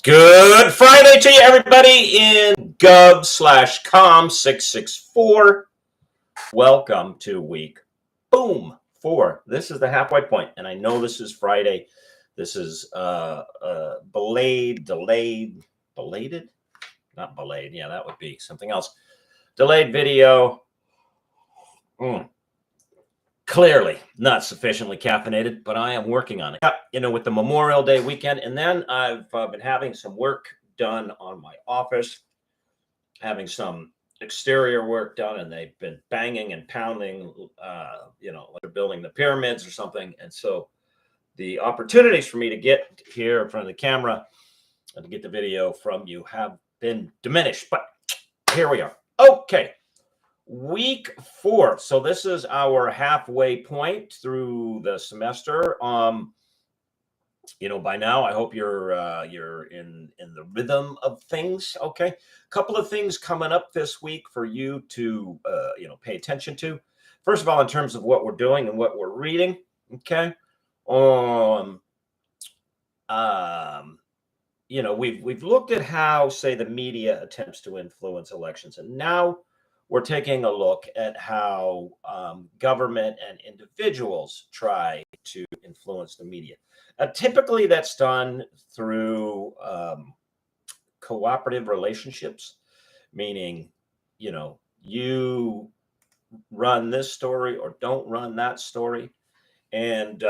Good Friday to you, everybody, in GOV/COM 664. Welcome to week, boom, 4. This is the halfway point, and I know this is Friday. This is belated? Not belayed. Yeah, that would be something else. Delayed video. Clearly not sufficiently caffeinated, but I am working on it. With the Memorial Day weekend, and then I've been having some work done on my office, having some exterior work done, and they've been banging and pounding, like they're building the pyramids or something. And so the opportunities for me to get here in front of the camera and to get the video from you have been diminished, but here we are. Okay. Week 4. So this is our halfway point through the semester. By now I hope you're in the rhythm of things. Okay. A couple of things coming up this week for you to pay attention to. First of all, in terms of what we're doing and what we're reading. Okay. We've looked at how, say, the media attempts to influence elections, and now we're taking a look at how government and individuals try to influence the media. Typically, that's done through cooperative relationships, meaning, you run this story or don't run that story, and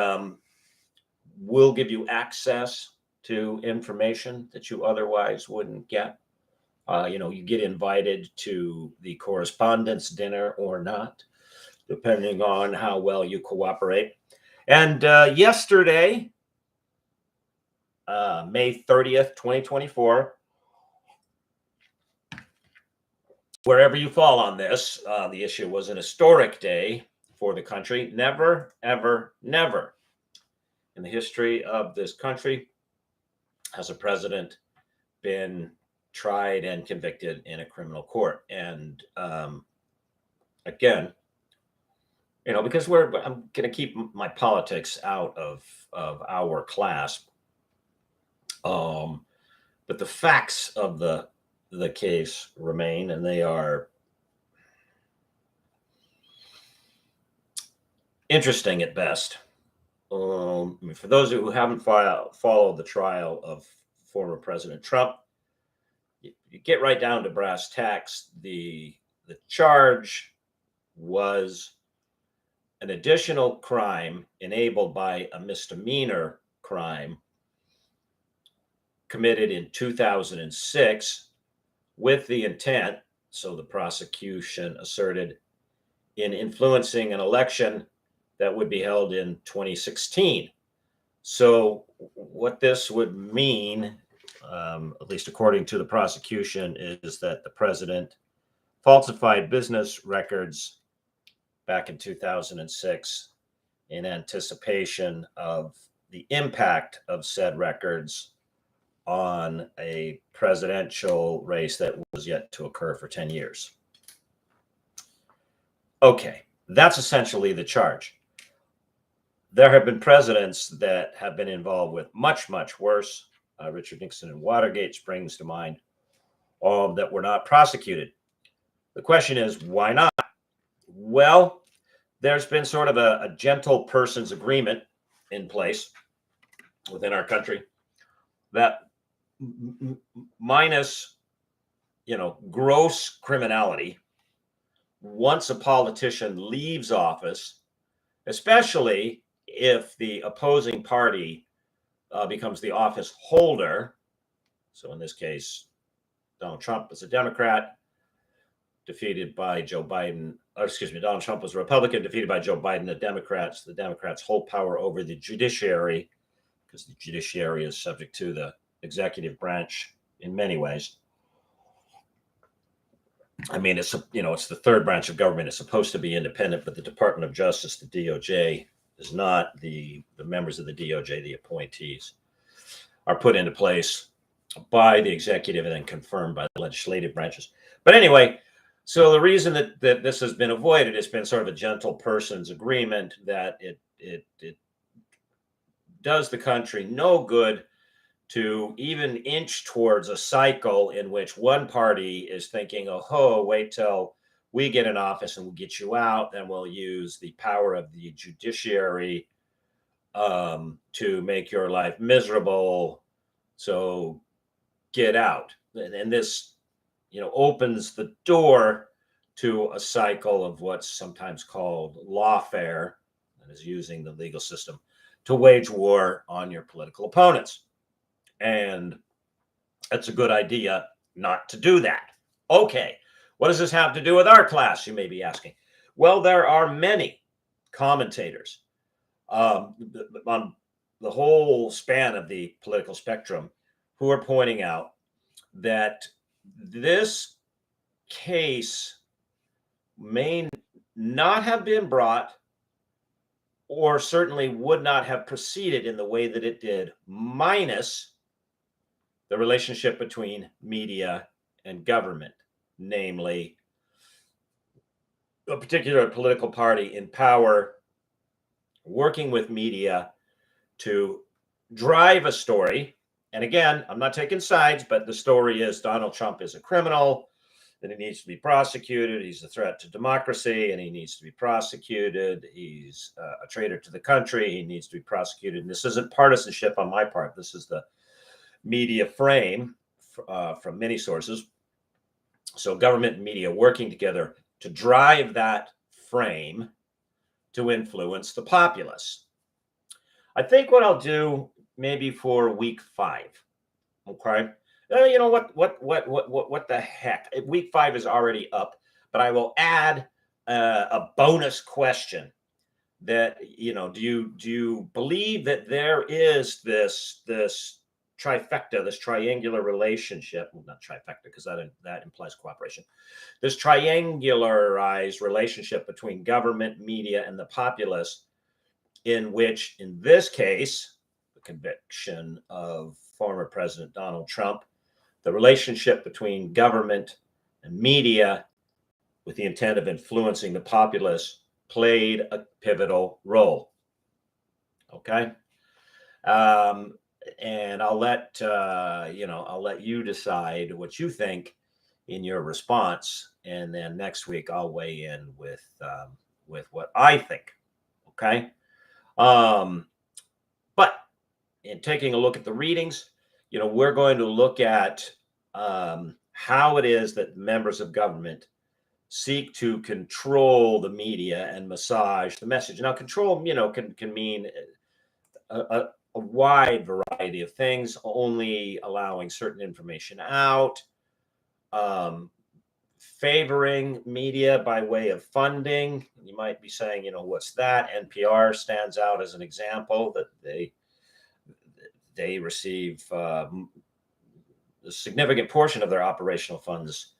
we'll give you access to information that you otherwise wouldn't get. You get invited to the correspondence dinner or not, depending on how well you cooperate. And yesterday, May 30th, 2024, wherever you fall on this, the issue was an historic day for the country. Never, ever, never in the history of this country has a president been tried and convicted in a criminal court. And again, because I'm going to keep my politics out of our class. But the facts of the case remain, and they are interesting at best. For those who haven't followed the trial of former President Trump, you get right down to brass tacks. The charge was an additional crime enabled by a misdemeanor crime committed in 2006 with the intent, so the prosecution asserted, in influencing an election that would be held in 2016. So what this would mean, at least according to the prosecution, is that the president falsified business records back in 2006 in anticipation of the impact of said records on a presidential race that was yet to occur for 10 years. Okay, that's essentially the charge. There have been presidents that have been involved with much, much worse. Richard Nixon and Watergate springs to mind, that were not prosecuted. The question is, why not? Well, there's been sort of a gentle person's agreement in place within our country that minus, gross criminality, once a politician leaves office, especially if the opposing party becomes the office holder. So in this case, Donald Trump is a Democrat, defeated by Joe Biden. Donald Trump was a Republican, defeated by Joe Biden. The Democrats hold power over the judiciary, because the judiciary is subject to the executive branch in many ways. I mean, it's the third branch of government. It's supposed to be independent, but the Department of Justice, the DOJ, is not. The members of the DOJ, the appointees, are put into place by the executive and then confirmed by the legislative branches. But anyway, so the reason that this has been avoided has been sort of a gentle person's agreement that it does the country no good to even inch towards a cycle in which one party is thinking, oh, wait till we get in office and we'll get you out, then we'll use the power of the judiciary to make your life miserable. So get out. And this, opens the door to a cycle of what's sometimes called lawfare, that is using the legal system to wage war on your political opponents. And it's a good idea not to do that. Okay, what does this have to do with our class, you may be asking? Well, there are many commentators on the whole span of the political spectrum who are pointing out that this case may not have been brought, or certainly would not have proceeded in the way that it did, minus the relationship between media and government, namely a particular political party in power working with media to drive a story. And again, I'm not taking sides, but the story is Donald Trump is a criminal, that he needs to be prosecuted. He's a threat to democracy, and he needs to be prosecuted. He's a traitor to the country. He needs to be prosecuted. And this isn't partisanship on my part. This is the media frame from many sources. So government and media working together to drive that frame to influence the populace. I think what I'll do maybe for week 5, okay? You know what the heck? Week 5 is already up, but I will add a bonus question that, do you believe that there is this trifecta, this triangular relationship? Well, not trifecta, because that implies cooperation. This triangularized relationship between government, media, and the populace, in which, in this case, the conviction of former President Donald Trump, the relationship between government and media with the intent of influencing the populace played a pivotal role. Okay. And I'll let you decide what you think in your response, and then next week I'll weigh in with what I think. Okay. But in taking a look at the readings, we're going to look at how it is that members of government seek to control the media and massage the message. Now, control, can mean a wide variety of things, only allowing certain information out, favoring media by way of funding. You might be saying, what's that? NPR stands out as an example, that they receive a significant portion of their operational funds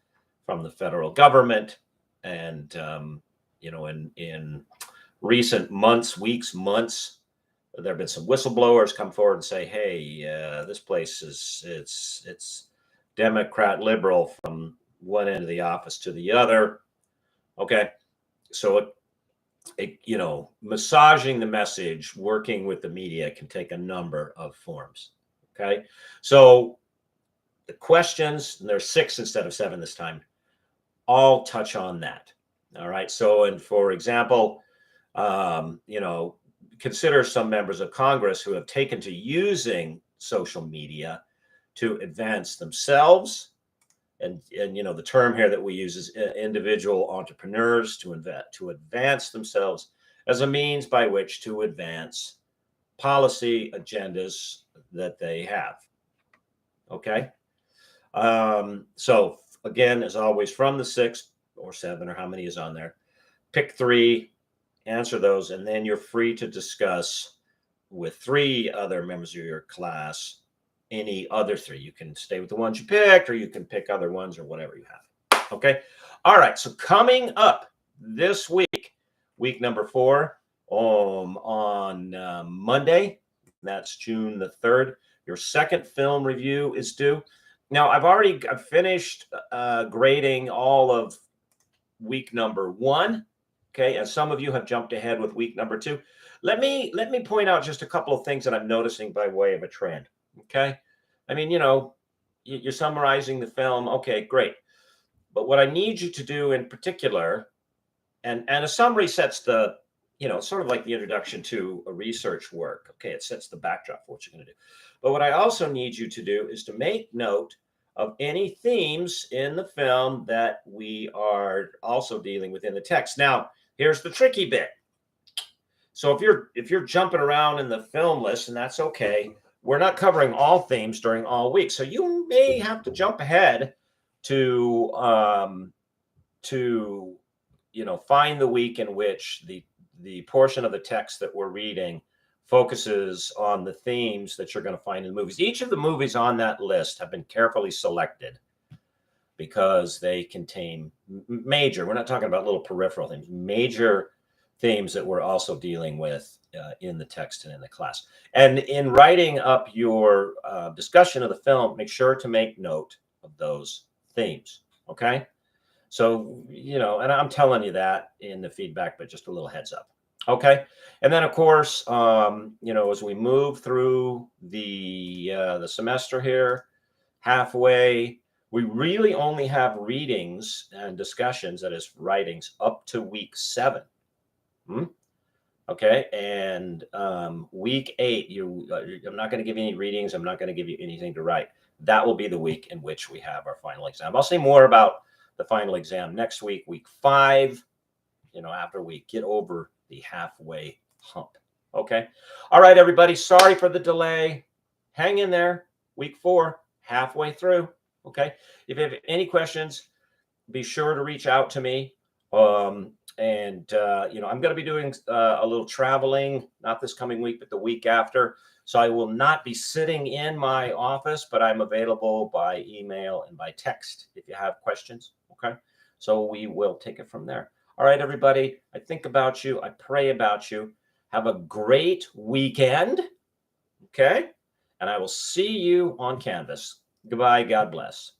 from the federal government. And, in recent months, there have been some whistleblowers come forward and say, hey, this place it's Democrat liberal from one end of the office to the other. Okay. So massaging the message, working with the media, can take a number of forms. Okay. So the questions, and there's 6 instead of 7 this time, all touch on that. All right. So, and for example, consider some members of Congress who have taken to using social media to advance themselves. And the term here that we use is individual entrepreneurs, to advance themselves as a means by which to advance policy agendas that they have. Okay. So again, as always, from the 6 or 7 or how many is on there, pick 3, answer those, and then you're free to discuss with 3 other members of your class any other 3. You can stay with the ones you picked, or you can pick other ones, or whatever you have. Okay. All right. So coming up this week, week number 4, on Monday, that's June the 3rd, your second film review is due. Now, I've finished grading all of week number 1. Okay. And some of you have jumped ahead with week number 2. Let me point out just a couple of things that I'm noticing by way of a trend. Okay. I mean, you're summarizing the film. Okay, great. But what I need you to do in particular, and a summary sets the, sort of like the introduction to a research work. Okay, it sets the backdrop for what you're going to do. But what I also need you to do is to make note of any themes in the film that we are also dealing with in the text. Now, here's the tricky bit. So if you're jumping around in the film list, and that's okay, we're not covering all themes during all weeks. So you may have to jump ahead to find the week in which the portion of the text that we're reading focuses on the themes that you're going to find in the movies. Each of the movies on that list have been carefully selected because they contain major, we're not talking about little peripheral themes, major themes that we're also dealing with in the text and in the class. And in writing up your discussion of the film, make sure to make note of those themes, okay? So, and I'm telling you that in the feedback, but just a little heads up. Okay. And then, of course, as we move through the semester here, halfway, we really only have readings and discussions, that is writings, up to week 7. Okay. And week 8, I'm not going to give you any readings. I'm not going to give you anything to write. That will be the week in which we have our final exam. I'll say more about the final exam next week, week 5, after we get over the halfway hump. Okay. All right, everybody. Sorry for the delay. Hang in there. Week 4, halfway through. Okay. If you have any questions, be sure to reach out to me. I'm going to be doing a little traveling, not this coming week, but the week after. So I will not be sitting in my office, but I'm available by email and by text if you have questions. Okay. So we will take it from there. All right, everybody. I think about you. I pray about you. Have a great weekend. Okay. And I will see you on Canvas. Goodbye. God bless.